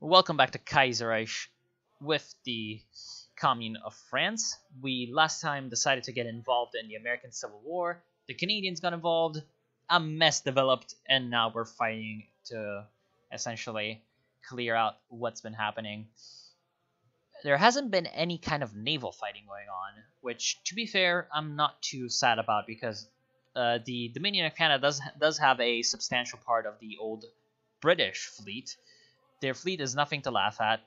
Welcome back to Kaiserreich with the Commune of France. We last time decided to get involved in the American Civil War. The Canadians got involved, a mess developed, and now we're fighting to essentially clear out what's been happening. There hasn't been any kind of naval fighting going on, which, to be fair, I'm not too sad about because the Dominion of Canada does have a substantial part of the old British fleet. Their fleet is nothing to laugh at.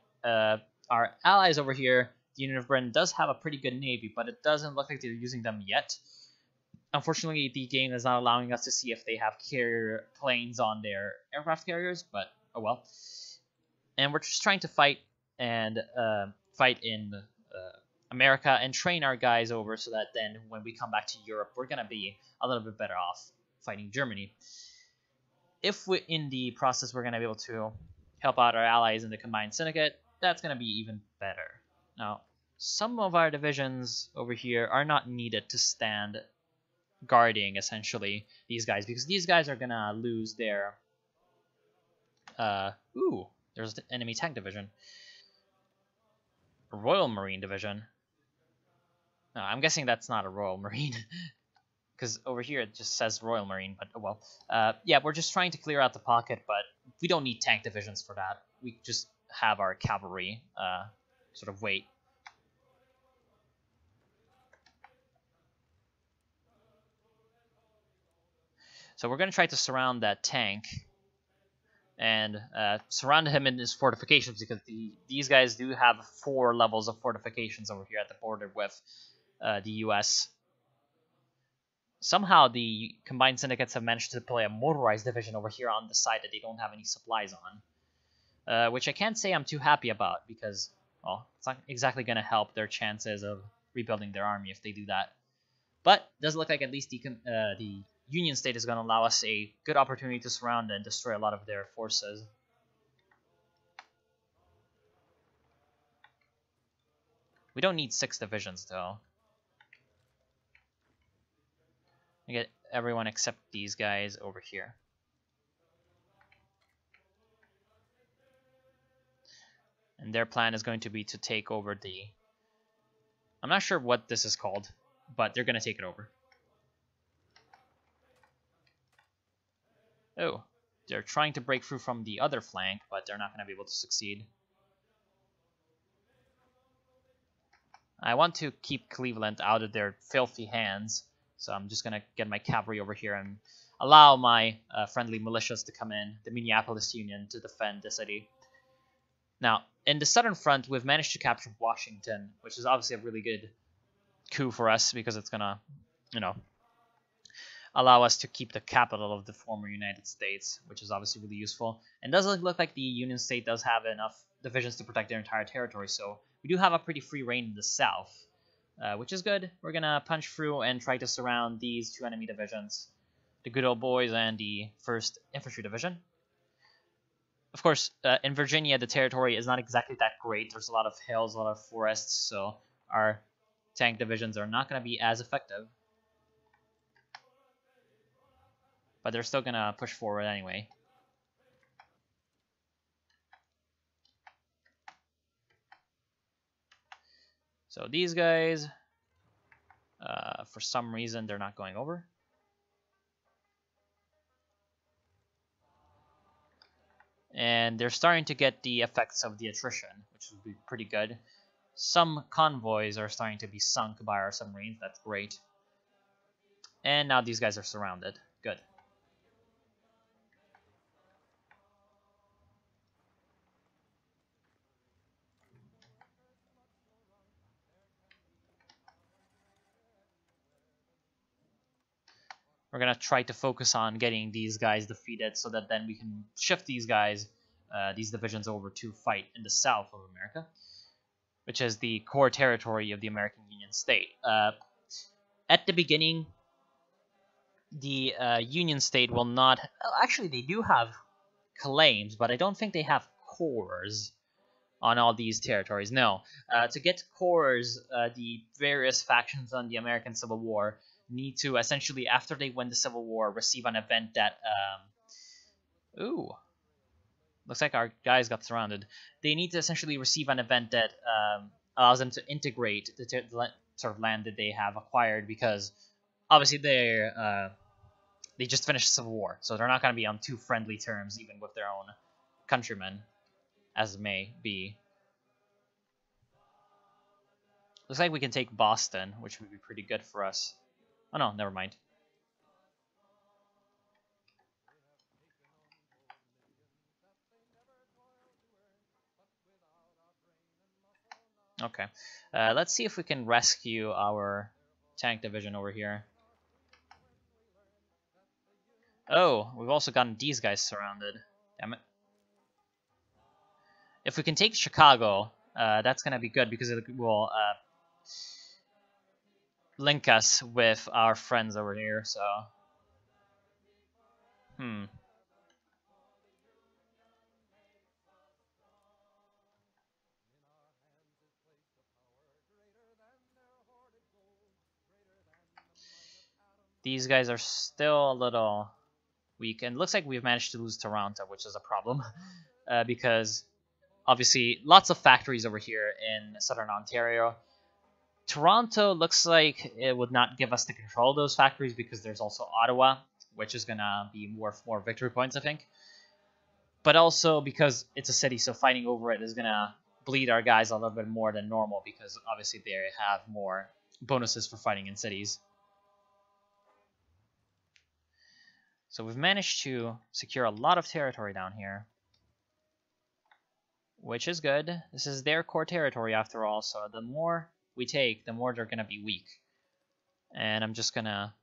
Our allies over here, the Union of Britain, does have a pretty good navy, but it doesn't look like they're using them yet. Unfortunately, the game is not allowing us to see if they have carrier planes on their aircraft carriers, but oh well. And we're just trying to fight and fight in America and train our guys over so that then when we come back to Europe, we're gonna be a little bit better off fighting Germany. If we, in the process, we're gonna be able to help out our allies in the combined syndicate, that's going to be even better. Now, some of our divisions over here are not needed to stand guarding, essentially, these guys, because these guys are going to lose their... Ooh, there's the enemy tank division. Royal Marine division. No, I'm guessing that's not a Royal Marine. Because over here it just says Royal Marine, but oh well. Yeah, we're just trying to clear out the pocket, but we don't need tank divisions for that. We just have our cavalry sort of wait. So we're going to try to surround that tank and surround him in his fortifications because these guys do have 4 levels of fortifications over here at the border with the US. Somehow the combined syndicates have managed to play a motorized division over here on the side that they don't have any supplies on. Which I can't say I'm too happy about because, well, it's not exactly going to help their chances of rebuilding their army if they do that. But it does look like at least the Union State is going to allow us a good opportunity to surround and destroy a lot of their forces. We don't need 6 divisions, though. I get everyone except these guys over here. And their plan is going to be to take over the... I'm not sure what this is called, but they're going to take it over. Oh, they're trying to break through from the other flank, but they're not going to be able to succeed. I want to keep Cleveland out of their filthy hands. So I'm just going to get my cavalry over here and allow my friendly militias to come in, the Minneapolis Union, to defend the city. Now, in the southern front, we've managed to capture Washington, which is obviously a really good coup for us because it's going to, you know, allow us to keep the capital of the former United States, which is obviously really useful. And it doesn't look like the Union State does have enough divisions to protect their entire territory, so we do have a pretty free reign in the south. Which is good. We're going to punch through and try to surround these 2 enemy divisions. The Good Old Boys and the 1st Infantry Division. Of course, in Virginia, the territory is not exactly that great. There's a lot of hills, a lot of forests, so our tank divisions are not going to be as effective. But they're still going to push forward anyway. So these guys, for some reason, they're not going over. And they're starting to get the effects of the attrition, which would be pretty good. Some convoys are starting to be sunk by our submarines. That's great. And now these guys are surrounded. Good. We're going to try to focus on getting these guys defeated so that then we can shift these guys, these divisions over to fight in the south of America, which is the core territory of the American Union State. At the beginning, the Union State will not... Actually, they do have claims, but I don't think they have cores on all these territories. No. To get cores, the various factions on the American Civil War need to essentially, after they win the Civil War, receive an event that... Ooh. Looks like our guys got surrounded. They need to essentially receive an event that allows them to integrate the sort of land that they have acquired, because obviously they just finished a civil war, so they're not going to be on too friendly terms even with their own countrymen, as may be. Looks like we can take Boston, which would be pretty good for us. Oh no, never mind. Okay, let's see if we can rescue our tank division over here. Oh, we've also gotten these guys surrounded. Damn it. If we can take Chicago, that's going to be good, because it will link us with our friends over here, so... These guys are still a little weak, and it looks like we've managed to lose Toronto, which is a problem, because obviously lots of factories over here in southern Ontario. Toronto looks like it would not give us the control of those factories, because there's also Ottawa, which is going to be worth more victory points, I think. But also because it's a city, so fighting over it is going to bleed our guys a little bit more than normal, because obviously they have more bonuses for fighting in cities. So we've managed to secure a lot of territory down here, which is good. This is their core territory after all, so the more we take, the more they're going to be weak. And I'm just going to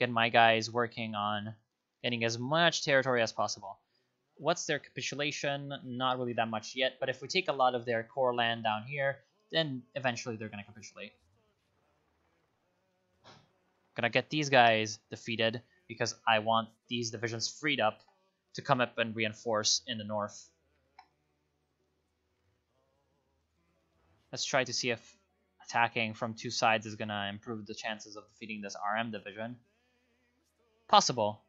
get my guys working on getting as much territory as possible. What's their capitulation? Not really that much yet, but if we take a lot of their core land down here, then eventually they're going to capitulate. Gonna get these guys defeated, because I want these divisions freed up to come up and reinforce in the north. Let's try to see if attacking from two sides is gonna improve the chances of defeating this RM division. Possible.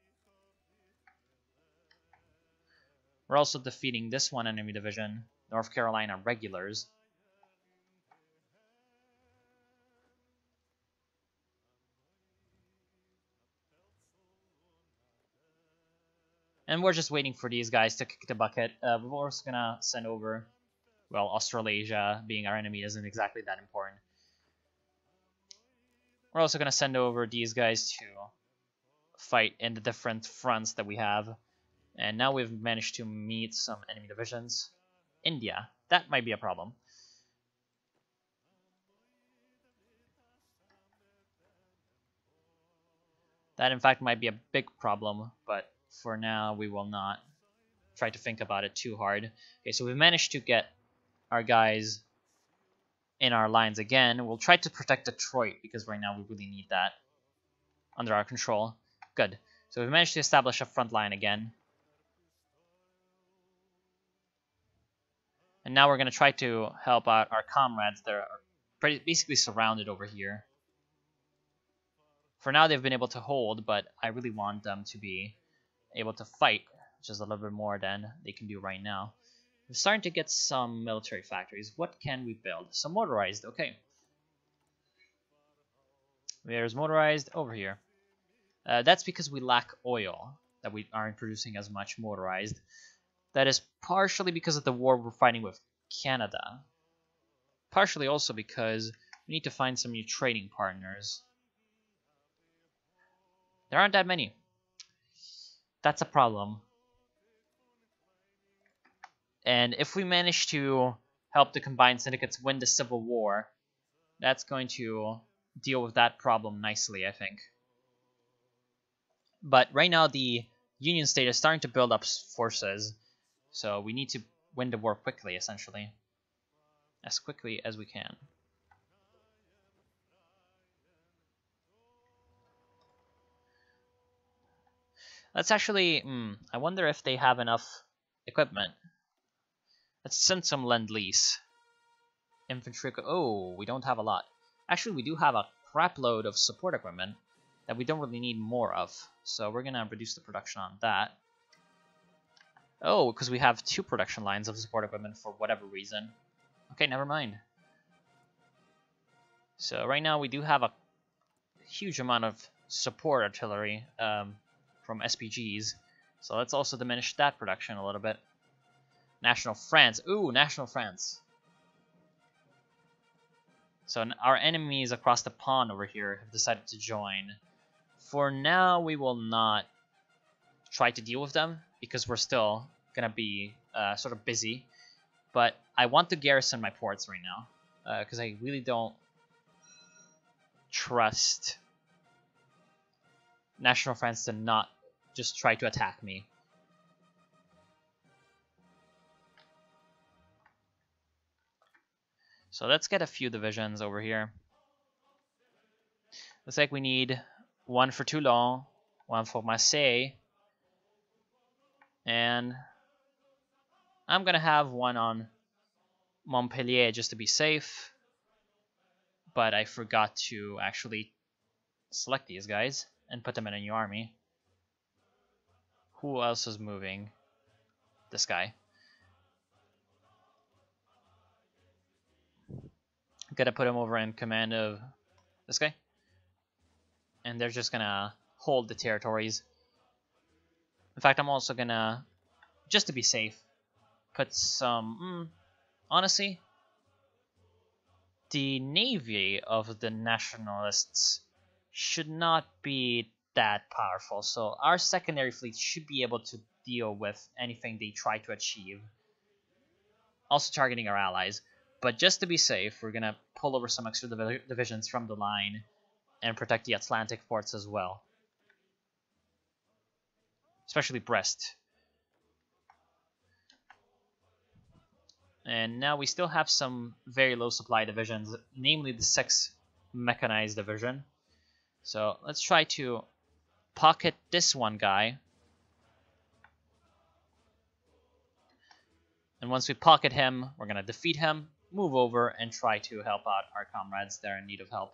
We're also defeating this one enemy division, North Carolina Regulars. And we're just waiting for these guys to kick the bucket. We're also gonna send over, well, Australasia, being our enemy isn't exactly that important. We're also gonna send over these guys to fight in the different fronts that we have. And now we've managed to meet some enemy divisions. India, that might be a problem. That, in fact, might be a big problem, but for now, we will not try to think about it too hard. Okay, so we managed to get our guys in our lines again. We'll try to protect Detroit, because right now we really need that under our control. Good. So we managed to establish a front line again. And now we're going to try to help out our comrades that are basically surrounded over here. For now, they've been able to hold, but I really want them to be able to fight, which is a little bit more than they can do right now. We're starting to get some military factories. What can we build? Some motorized, okay. There's motorized over here. That's because we lack oil, that we aren't producing as much motorized. That is partially because of the war we're fighting with Canada. Partially also because we need to find some new trading partners. There aren't that many. That's a problem. And if we manage to help the combined syndicates win the Civil War, that's going to deal with that problem nicely, I think. But right now, the Union State is starting to build up forces, so we need to win the war quickly, essentially. As quickly as we can. Let's actually... I wonder if they have enough equipment. Let's send some Lend-Lease. Infantry... Oh, we don't have a lot. Actually, we do have a crap load of support equipment that we don't really need more of. So we're going to reduce the production on that. Oh, because we have 2 production lines of support equipment for whatever reason. Okay, never mind. So right now we do have a huge amount of support artillery from SPGs. So let's also diminish that production a little bit. National France. Ooh, National France. So our enemies across the pond over here have decided to join. For now, we will not try to deal with them because we're still going to be sort of busy. But I want to garrison my ports right now because I really don't trust National France to not just try to attack me. So let's get a few divisions over here. Looks like we need 1 for Toulon, 1 for Marseille, and I'm gonna have 1 on Montpellier just to be safe. But I forgot to actually select these guys and put them in a new army. Who else is moving? This guy. Gotta put him over in command of this guy. And they're just gonna hold the territories. In fact, I'm also gonna, just to be safe, put some... honestly, the navy of the nationalists should not be that powerful. So our secondary fleet should be able to deal with anything they try to achieve. Also targeting our allies. But just to be safe, we're going to pull over some extra divisions from the line and protect the Atlantic ports as well. Especially Brest. And now we still have some very low supply divisions, namely the 6th Mechanized Division. So let's try to pocket this one guy. And once we pocket him, we're going to defeat him, move over, and try to help out our comrades that are in need of help.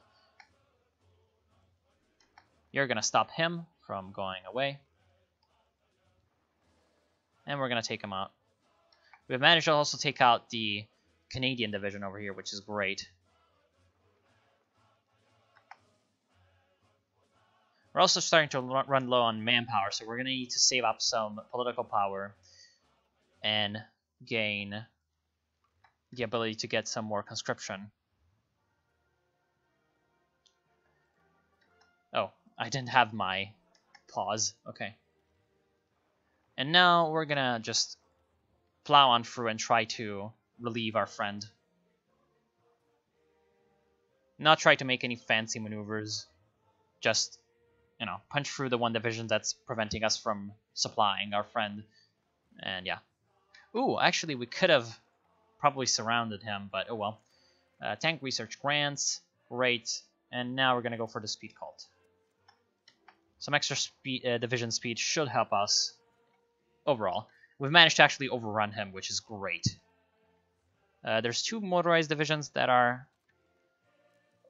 You're going to stop him from going away. And we're going to take him out. We've managed to also take out the Canadian division over here, which is great. We're also starting to run low on manpower, so we're going to need to save up some political power and gain the ability to get some more conscription. Oh, I didn't have my pause. Okay. And now we're going to just plow on through and try to relieve our friend. Not try to make any fancy maneuvers. Just, you know, punch through the one division that's preventing us from supplying our friend. And yeah. Ooh, actually we could have probably surrounded him, but oh well. Tank research grants, great. And now we're going to go for the speed cult. Some extra speed, division speed should help us overall. We've managed to actually overrun him, which is great. There's 2 motorized divisions that are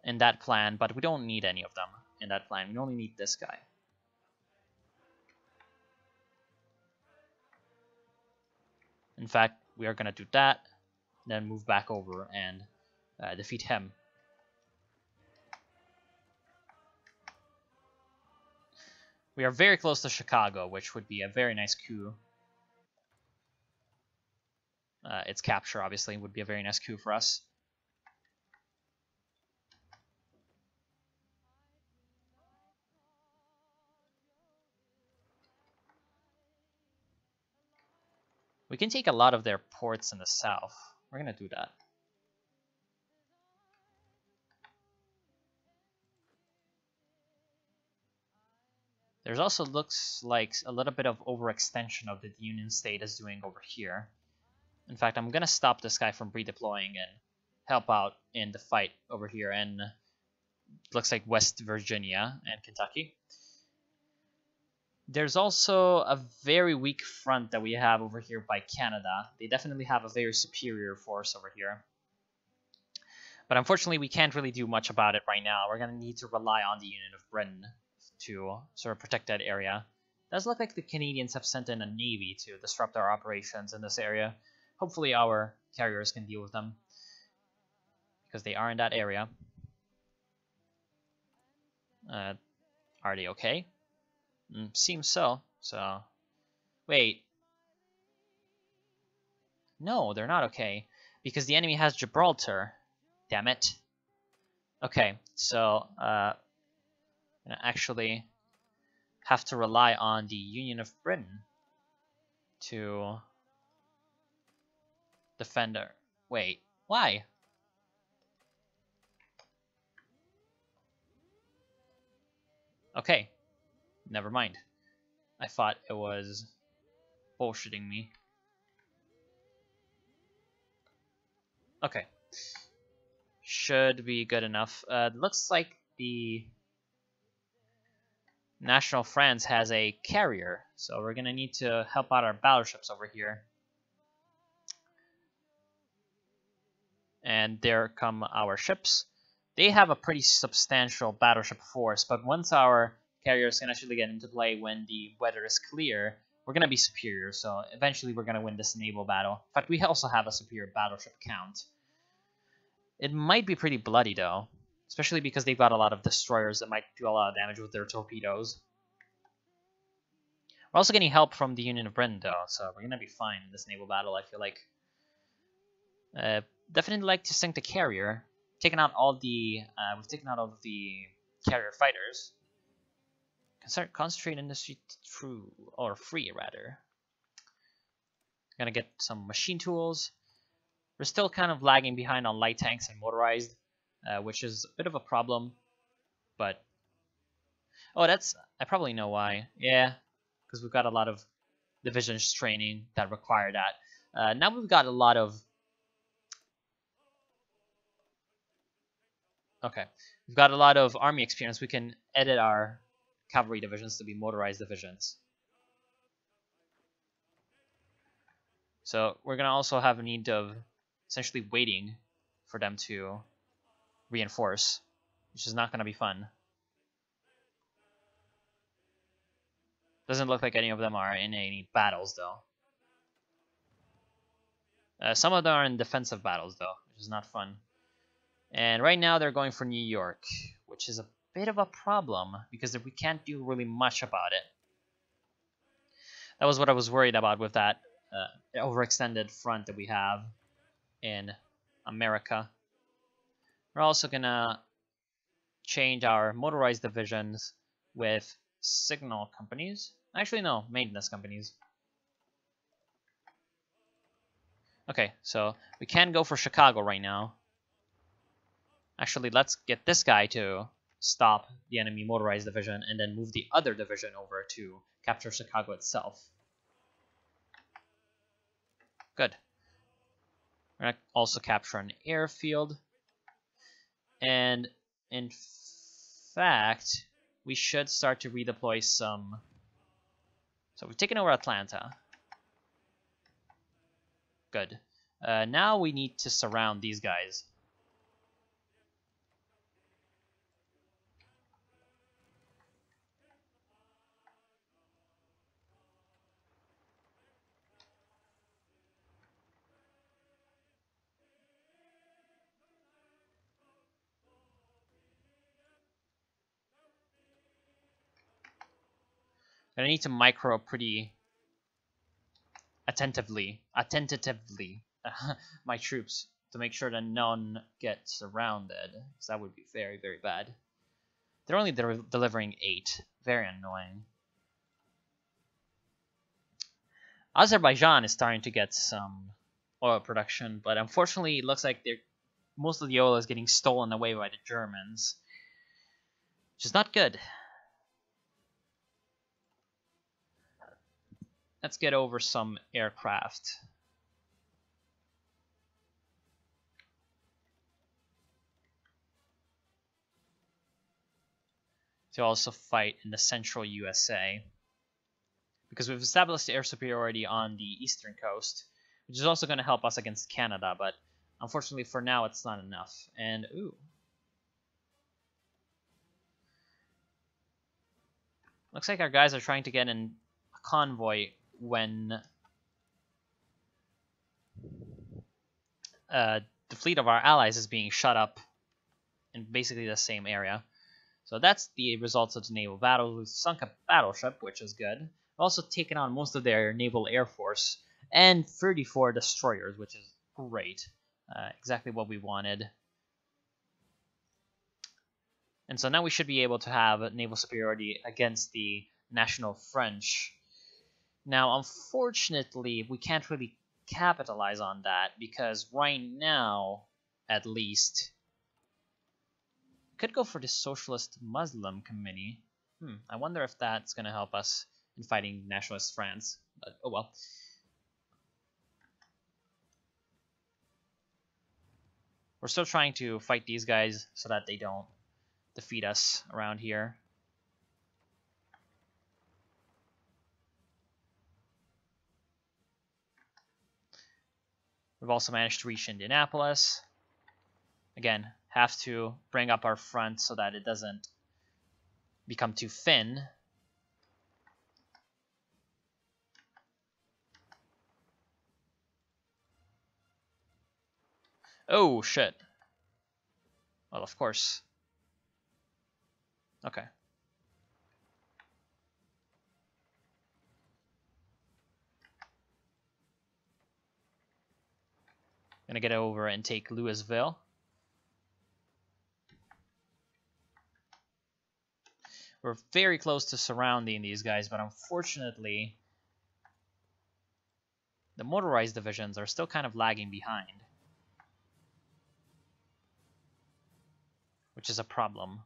in that plan, but we don't need any of them in that plan. We only need this guy. In fact, we are going to do that, then move back over and defeat him. We are very close to Chicago, which would be a very nice coup. Its capture, obviously, would be a very nice coup for us. We can take a lot of their ports in the south. We're going to do that. There's also looks like a little bit of overextension of the Union State is doing over here. In fact, I'm going to stop this guy from redeploying and help out in the fight over here in, looks like, West Virginia and Kentucky. There's also a very weak front that we have over here by Canada. They definitely have a very superior force over here. But unfortunately, we can't really do much about it right now. We're going to need to rely on the Union of Britain to sort of protect that area. Does look like the Canadians have sent in a navy to disrupt our operations in this area. Hopefully our carriers can deal with them, because they are in that area. Are they okay? Seems so. So, wait. No, they're not okay, because the enemy has Gibraltar. Damn it. Okay, so actually have to rely on the Union of Britain to defend her. Wait, why? Okay, never mind. I thought it was bullshitting me. Okay. Should be good enough. Looks like the National France has a carrier, so we're gonna need to help out our battleships over here. And there come our ships. They have a pretty substantial battleship force, but once our carriers can actually get into play when the weather is clear, we're gonna be superior, so eventually we're gonna win this naval battle. In fact, we also have a superior battleship count. It might be pretty bloody, though, especially because they've got a lot of destroyers that might do a lot of damage with their torpedoes. We're also getting help from the Union of Britain, though, so we're gonna be fine in this naval battle, I feel like. Definitely like to sink the carrier. We've taken out all of the carrier fighters. Concentrate industry free rather. Gonna get some machine tools. We're still kind of lagging behind on light tanks and motorized, which is a bit of a problem, but... Oh, I probably know why. Yeah, because we've got a lot of divisions training that require that. Now we've got a lot of... Okay, we've got a lot of army experience. We can edit our cavalry divisions to be motorized divisions. So we're gonna also have a need of essentially waiting for them to reinforce, which is not gonna be fun. Doesn't look like any of them are in any battles, though. Some of them are in defensive battles, though, which is not fun. And right now they're going for New York, which is a bit of a problem because we can't do really much about it. That was what I was worried about with that overextended front that we have in America. We're also gonna change our motorized divisions with signal companies. Actually, no, maintenance companies. Okay, so we can go for Chicago right now. Actually, let's get this guy to stop the enemy motorized division and then move the other division over to capture Chicago itself. Good. We're going to also capture an airfield. And in fact, we should start to redeploy some... So we've taken over Atlanta. Good. Now we need to surround these guys. I need to micro pretty attentively my troops to make sure that none get surrounded, because that would be very, very bad. They're only delivering 8. Very annoying. Azerbaijan is starting to get some oil production, but unfortunately it looks like most of the oil is getting stolen away by the Germans, which is not good. Let's get over some aircraft. To also fight in the central USA. Because we've established air superiority on the eastern coast, which is also going to help us against Canada, but unfortunately for now it's not enough. And, ooh. Looks like our guys are trying to get in a convoy when the fleet of our allies is being shut up in basically the same area. So that's the results of the naval battle. We've sunk a battleship, which is good. We've also taken on most of their naval air force and 34 destroyers, which is great. Exactly what we wanted. And so now we should be able to have naval superiority against the National French. Now, unfortunately, we can't really capitalize on that because right now, at least, could go for the Socialist Muslim Committee. I wonder if that's going to help us in fighting Nationalist France. But, oh well. We're still trying to fight these guys so that they don't defeat us around here. We've also managed to reach Indianapolis. Again, have to bring up our front so that it doesn't become too thin. Oh, shit. Well, of course. Okay. Gonna get over and take Louisville. We're very close to surrounding these guys, but unfortunately, the motorized divisions are still kind of lagging behind, which is a problem.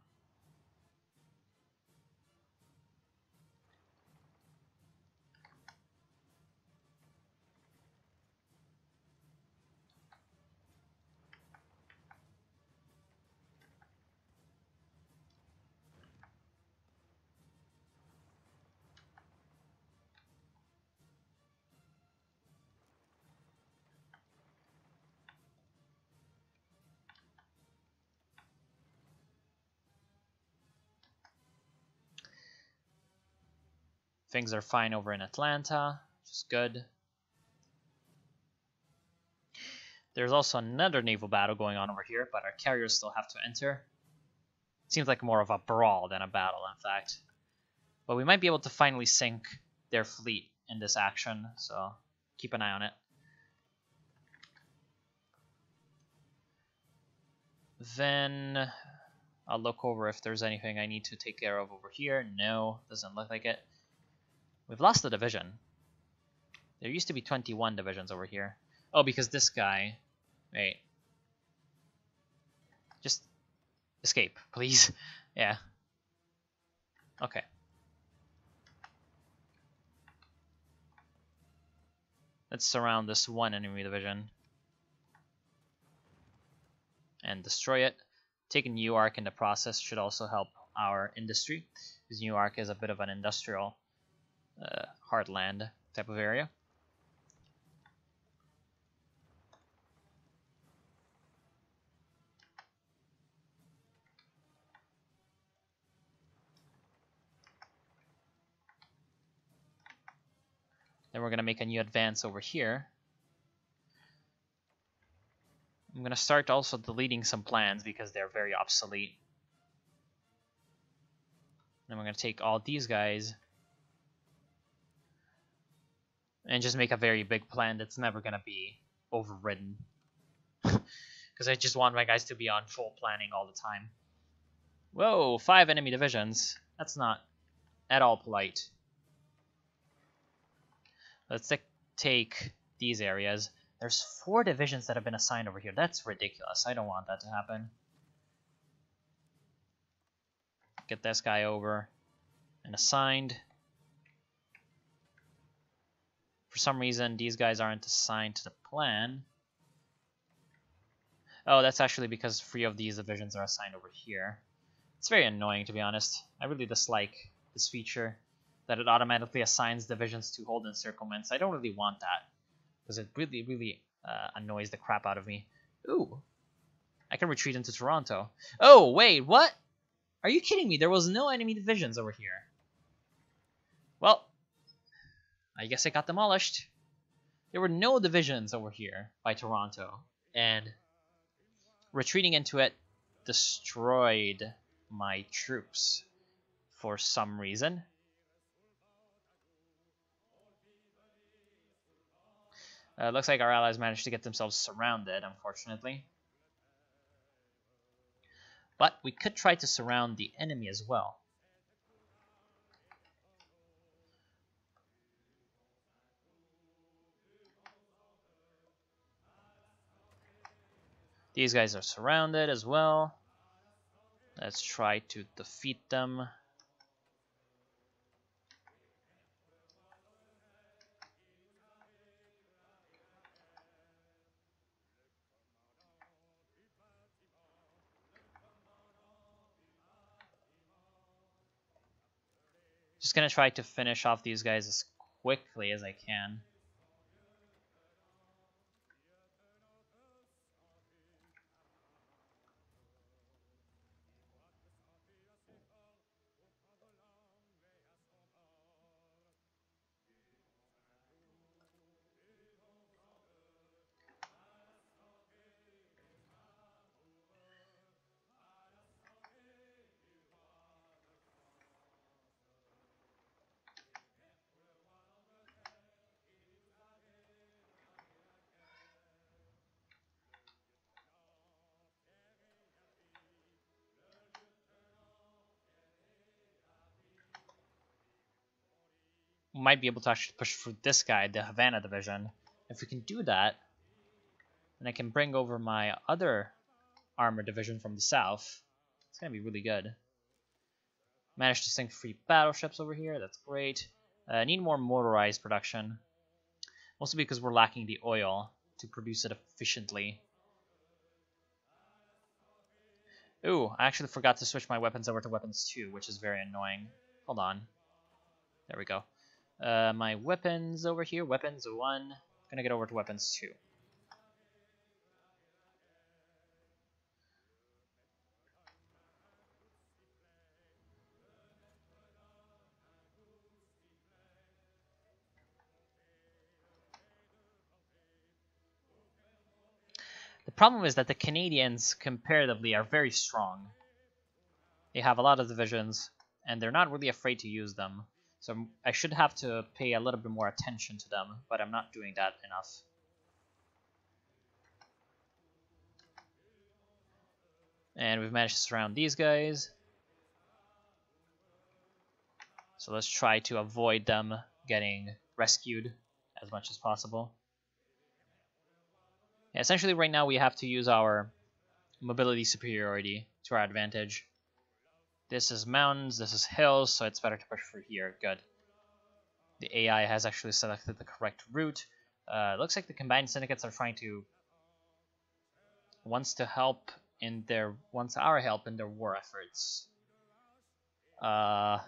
Things are fine over in Atlanta, which is good. There's also another naval battle going on over here, but our carriers still have to enter. Seems like more of a brawl than a battle, in fact. But we might be able to finally sink their fleet in this action, so keep an eye on it. Then I'll look over if there's anything I need to take care of over here. No, doesn't look like it. We've lost a division. There used to be 21 divisions over here. Oh, because this guy... Wait. Just escape, please. Yeah. Okay. Let's surround this one enemy division. And destroy it. Taking Newark in the process should also help our industry, because Newark is a bit of an industrial heartland type of area. Then we're going to make a new advance over here. I'm going to start also deleting some plans because they're very obsolete. Then we're going to take all these guys and just make a very big plan that's never going to be overridden. Because I just want my guys to be on full planning all the time. Whoa, 5 enemy divisions. That's not at all polite. Let's take these areas. There's 4 divisions that have been assigned over here. That's ridiculous. I don't want that to happen. Get this guy over and assigned. For some reason, these guys aren't assigned to the plan. Oh, that's actually because 3 of these divisions are assigned over here. It's very annoying, to be honest. I really dislike this feature, that it automatically assigns divisions to hold encirclements. I don't really want that, because it really annoys the crap out of me. Ooh, I can retreat into Toronto. Oh, wait, what? Are you kidding me? There was no enemy divisions over here. Well, I guess it got demolished. There were no divisions over here by Toronto, and retreating into it destroyed my troops for some reason. Looks like our allies managed to get themselves surrounded, unfortunately. But we could try to surround the enemy as well. These guys are surrounded as well. Let's try to defeat them. Just gonna try to finish off these guys as quickly as I can. We might be able to actually push through this guy, the Havana division. If we can do that, then I can bring over my other armor division from the south. It's gonna be really good. Managed to sink 3 battleships over here. That's great. Need more motorized production. Mostly because we're lacking the oil to produce it efficiently. Ooh, I actually forgot to switch my weapons over to weapons 2, which is very annoying. Hold on. There we go. My weapons over here, weapons 1. Gonna get over to weapons 2. The problem is that the Canadians, comparatively, are very strong. They have a lot of divisions, and they're not really afraid to use them. So I should have to pay a little bit more attention to them, but I'm not doing that enough. And we've managed to surround these guys. So let's try to avoid them getting rescued as much as possible. Yeah, essentially right now we have to use our mobility superiority to our advantage. This is mountains, this is hills, so it's better to push through here. Good. The AI has actually selected the correct route. Looks like the combined syndicates are trying to wants our help in their war efforts. We are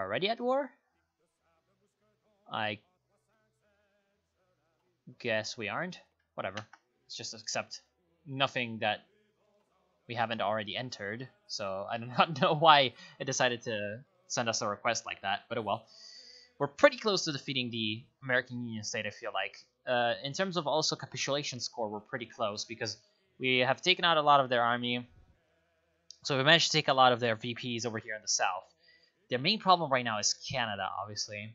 already at war? I guess we aren't. Whatever. Let's just accept nothing that we haven't already entered. So I do not know why it decided to send us a request like that, but oh well. We're pretty close to defeating the American Union state, I feel like. In terms of also capitulation score, we're pretty close because we have taken out a lot of their army. So we managed to take a lot of their VPs over here in the south. Their main problem right now is Canada, obviously.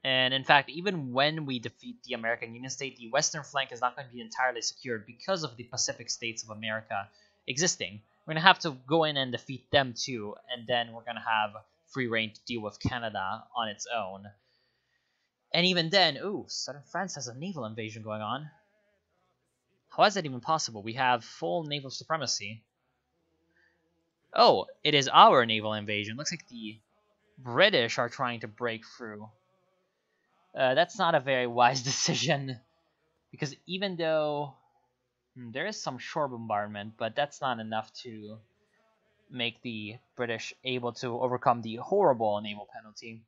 And in fact, even when we defeat the American Union state, the western flank is not going to be entirely secured because of the Pacific states of America existing. We're going to have to go in and defeat them too, and then we're going to have free reign to deal with Canada on its own. And even then, ooh, southern France has a naval invasion going on. How is that even possible? We have full naval supremacy. Oh, it is our naval invasion. Looks like the British are trying to break through. That's not a very wise decision, because even though there is some shore bombardment, but that's not enough to make the British able to overcome the horrible naval penalty.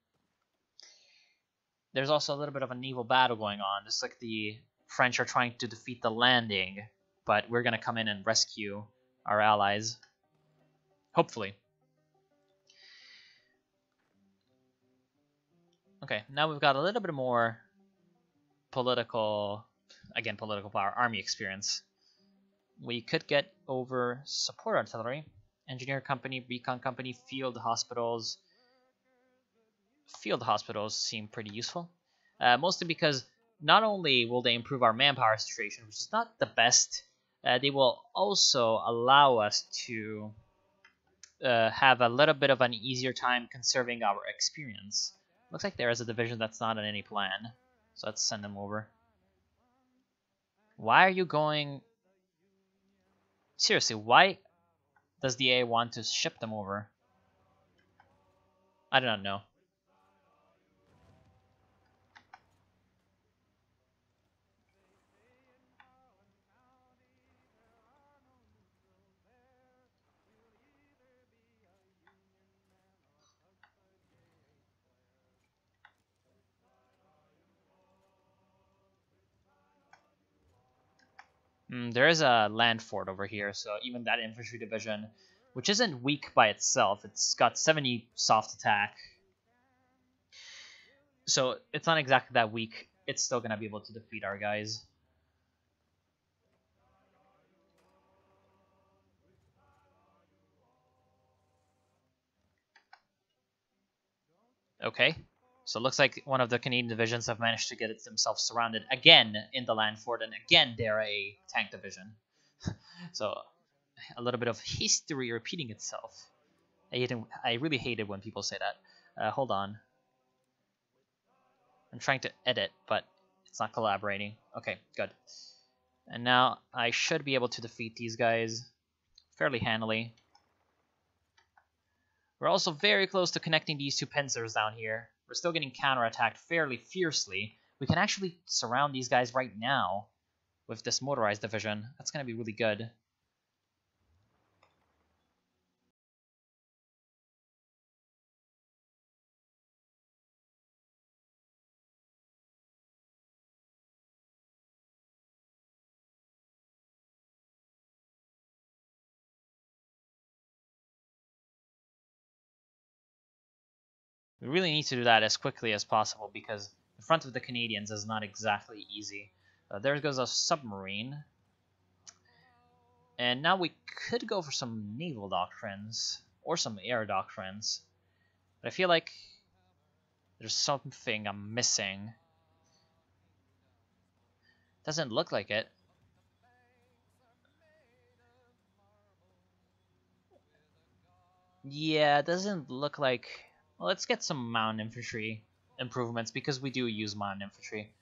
There's also a little bit of a naval battle going on, just like the French are trying to defeat the landing, but we're going to come in and rescue our allies. Hopefully. Okay, now we've got a little bit more political, again, political power, army experience. We could get over support artillery, engineer company, recon company, field hospitals. Field hospitals seem pretty useful, mostly because not only will they improve our manpower situation, which is not the best, they will also allow us to have a little bit of an easier time conserving our experience. Looks like there is a division that's not on any plan, so let's send them over. Why are you going? Seriously, why does the A want to ship them over? I do not know. There is a land fort over here, so even that infantry division, which isn't weak by itself, it's got 70 soft attack. So it's not exactly that weak. It's still going to be able to defeat our guys. Okay. So it looks like one of the Canadian divisions have managed to get themselves surrounded again in the land fort, and again they're a tank division. So a little bit of history repeating itself. I really hate it when people say that. Hold on. I'm trying to edit, but it's not collaborating. Okay, good. And now I should be able to defeat these guys fairly handily. We're also very close to connecting these two pincers down here. We're still getting counterattacked fairly fiercely. We can actually surround these guys right now with this motorized division. That's going to be really good. We really need to do that as quickly as possible because the front of the Canadians is not exactly easy. There goes a submarine. And now we could go for some naval doctrines or some air doctrines. But I feel like there's something I'm missing. Doesn't look like it. Yeah, it doesn't look like... Well, let's get some mountain infantry improvements because we do use mountain infantry.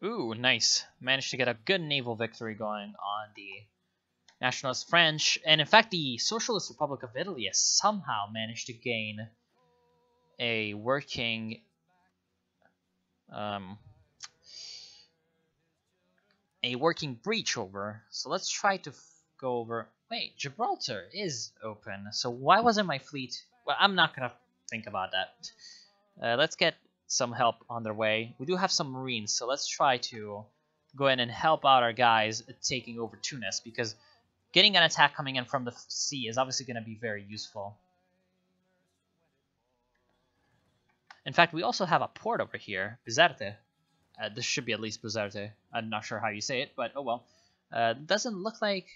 Ooh, nice. Managed to get a good naval victory going on the Nationalist French. And in fact, the Socialist Republic of Italy has somehow managed to gain a working... a working breach over. So let's try to go over... Wait, Gibraltar is open. So why wasn't my fleet... Well, I'm not going to think about that. Let's get some help on their way. We do have some marines, so let's try to go in and help out our guys taking over Tunis, because getting an attack coming in from the sea is obviously going to be very useful. In fact, we also have a port over here, Bizerte. This should be at least Bizerte. I'm not sure how you say it, but oh well. Doesn't look like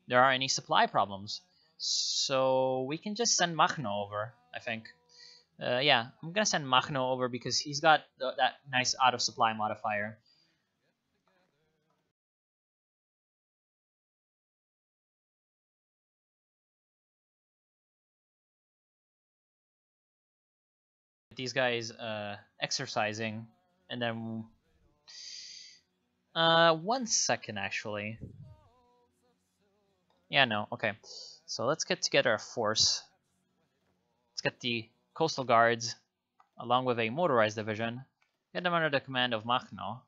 there are any supply problems. So we can just send Machno over, I think. Yeah, I'm gonna send Machno over because he's got that nice out of supply modifier. these guys exercising, and then 1 second actually. Yeah, no, okay. So let's get together a force. Let's get the coastal guards along with a motorized division, get them under the command of Machno,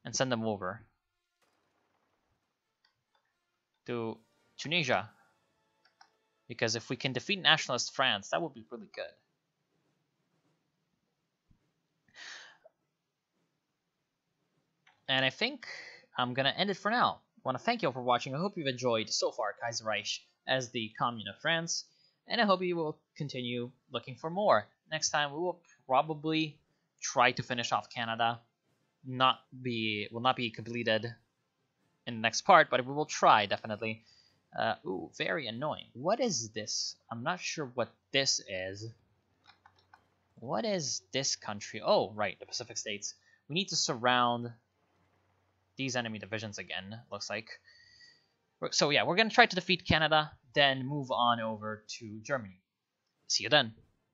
and send them over to Tunisia. Because if we can defeat nationalist France, that would be really good. And I think I'm going to end it for now. I want to thank you all for watching. I hope you've enjoyed so far Kaiserreich as the Commune of France, and I hope you will continue looking for more. Next time we will probably try to finish off Canada. Will not be completed in the next part, but we will try definitely. Ooh, very annoying. What is this? I'm not sure what this is. What is this country? Oh, right, the Pacific States. We need to surround these enemy divisions again, looks like. So yeah, we're going to try to defeat Canada, then move on over to Germany. See you then.